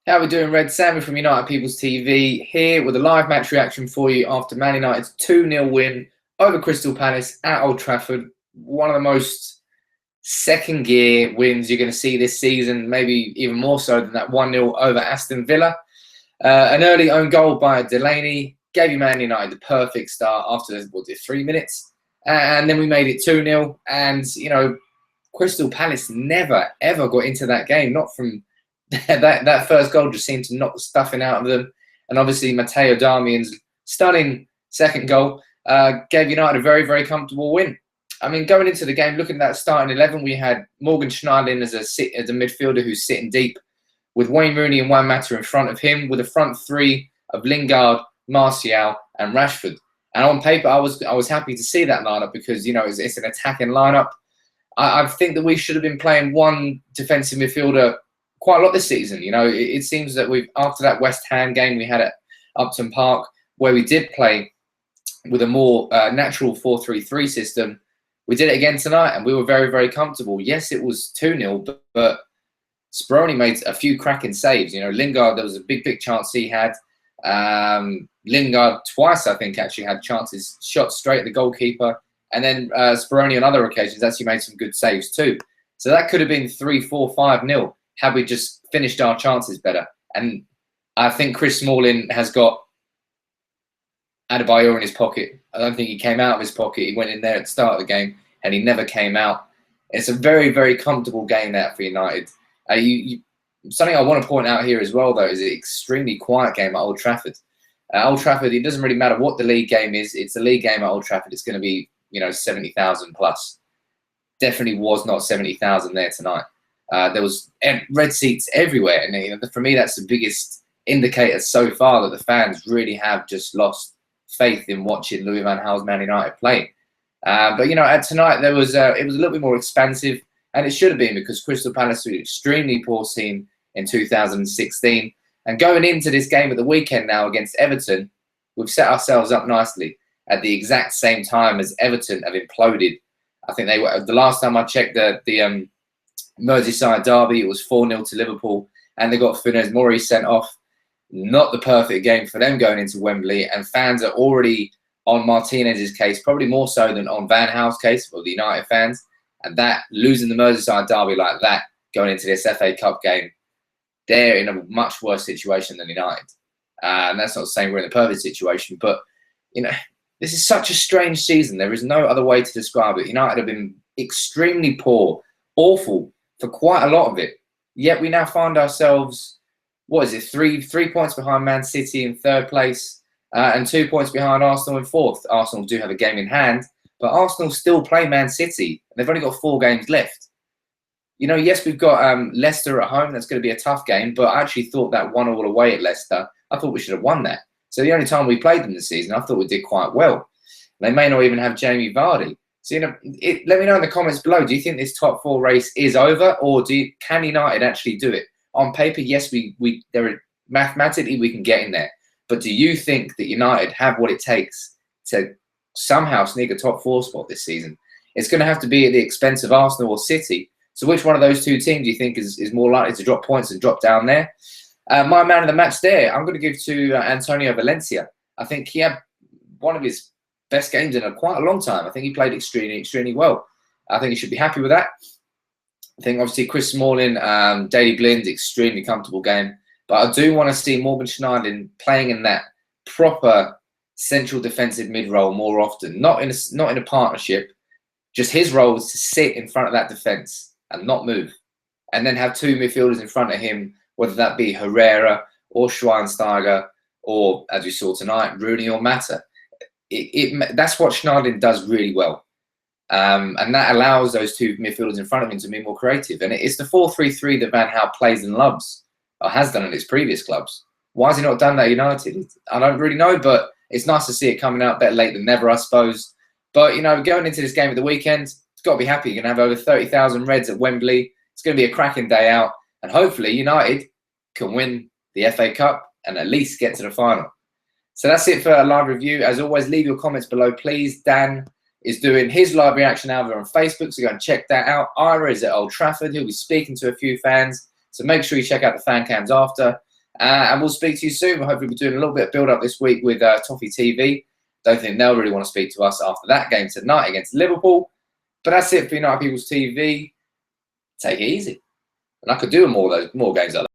How are we doing, Red? Sammy from United People's TV here with a live match reaction for you after Man United's 2-0 win over Crystal Palace at Old Trafford. One of the most second-gear wins you're going to see this season, maybe even more so than that 1-0 over Aston Villa. An early own goal by Delaney gave Man United the perfect start after, 3 minutes? And then we made it 2-0. And, Crystal Palace never, ever got into that game, not from... that first goal just seemed to knock the stuffing out of them. And obviously, Matteo Darmian's stunning second goal gave United a very, very comfortable win. I mean, going into the game, looking at that starting 11, we had Morgan Schneiderlin as a midfielder who's sitting deep, with Wayne Rooney and Juan Mata in front of him, with a front three of Lingard, Martial, and Rashford. And on paper, I was happy to see that lineup because it's an attacking lineup. I think that we should have been playing one defensive midfielder quite a lot this season. It seems that after that West Ham game we had at Upton Park, where we did play with a more natural 4-3-3 system, we did it again tonight, and we were very, very comfortable. Yes, it was 2-0, but Speroni made a few cracking saves. Lingard, there was a big chance he had. Lingard twice, I think, actually had chances, shot straight at the goalkeeper. And then Speroni on other occasions actually made some good saves too. So that could have been 3-4, 5-0. Had we just finished our chances better. And I think Chris Smalling has got Adebayor in his pocket. I don't think he came out of his pocket. He went in there at the start of the game and he never came out. It's a very, very comfortable game there for United. Something I want to point out here as well, though, is an extremely quiet game at Old Trafford. Old Trafford, it doesn't really matter what the league game is. It's a league game at Old Trafford. It's going to be, 70,000 plus. Definitely was not 70,000 there tonight. There was red seats everywhere, and for me, that's the biggest indicator so far that the fans really have just lost faith in watching Louis van Gaal's Man United play. But tonight it was a little bit more expansive, and it should have been because Crystal Palace were an extremely poor team in 2016. And going into this game at the weekend now against Everton, we've set ourselves up nicely at the exact same time as Everton have imploded. I think they were, the last time I checked the Merseyside derby, it was 4-0 to Liverpool, and they got Funes Mori sent off. Not the perfect game for them going into Wembley, and fans are already on Martinez's case, probably more so than on Van Gaal's case for the United fans. And that, losing the Merseyside derby like that, going into this FA Cup game, they're in a much worse situation than United. And that's not saying we're in a perfect situation, but, this is such a strange season. There is no other way to describe it. United have been extremely poor, awful for quite a lot of it. Yet we now find ourselves, three points behind Man City in third place and 2 points behind Arsenal in fourth. Arsenal do have a game in hand, but Arsenal still play Man City. And they've only got 4 games left. Yes, we've got Leicester at home. That's going to be a tough game, but I actually thought that 1-1 away at Leicester, I thought we should have won that. So the only time we played them this season, I thought we did quite well. They may not even have Jamie Vardy. So, let me know in the comments below. Do you think this top 4 race is over, or can United actually do it? On paper, yes, mathematically we can get in there. But do you think that United have what it takes to somehow sneak a top 4 spot this season? It's going to have to be at the expense of Arsenal or City. So which one of those two teams do you think is more likely to drop points and drop down there? My man of the match there, I'm going to give to Antonio Valencia. I think he had one of his best games in quite a long time. I think he played extremely, extremely well. I think he should be happy with that. I think obviously Chris Smalling, Daley Blind, extremely comfortable game. But I do want to see Morgan Schneiderlin playing in that proper central defensive mid role more often. Not in a partnership. Just his role is to sit in front of that defence and not move. And then have 2 midfielders in front of him, whether that be Herrera or Schweinsteiger or, as we saw tonight, Rooney or Mata. That's what Schneiderlin does really well. And that allows those 2 midfielders in front of him to be more creative. And it's the 4-3-3 that Van Gaal plays and loves, or has done in his previous clubs. Why has he not done that at United? I don't really know, but it's nice to see it coming out. Better late than never, I suppose. But, going into this game at the weekend, it's got to be happy. You're going to have over 30,000 Reds at Wembley. It's going to be a cracking day out. And hopefully United can win the FA Cup and at least get to the final. So that's it for a live review. As always, leave your comments below, please. Dan is doing his live reaction over on Facebook, so go and check that out. Ira is at Old Trafford. He'll be speaking to a few fans. So make sure you check out the fan cams after. And we'll speak to you soon. Hopefully we're doing a little bit of build-up this week with Toffee TV. Don't think they'll really want to speak to us after that game tonight against Liverpool. But that's it for United People's TV. Take it easy. And I could do more games like that.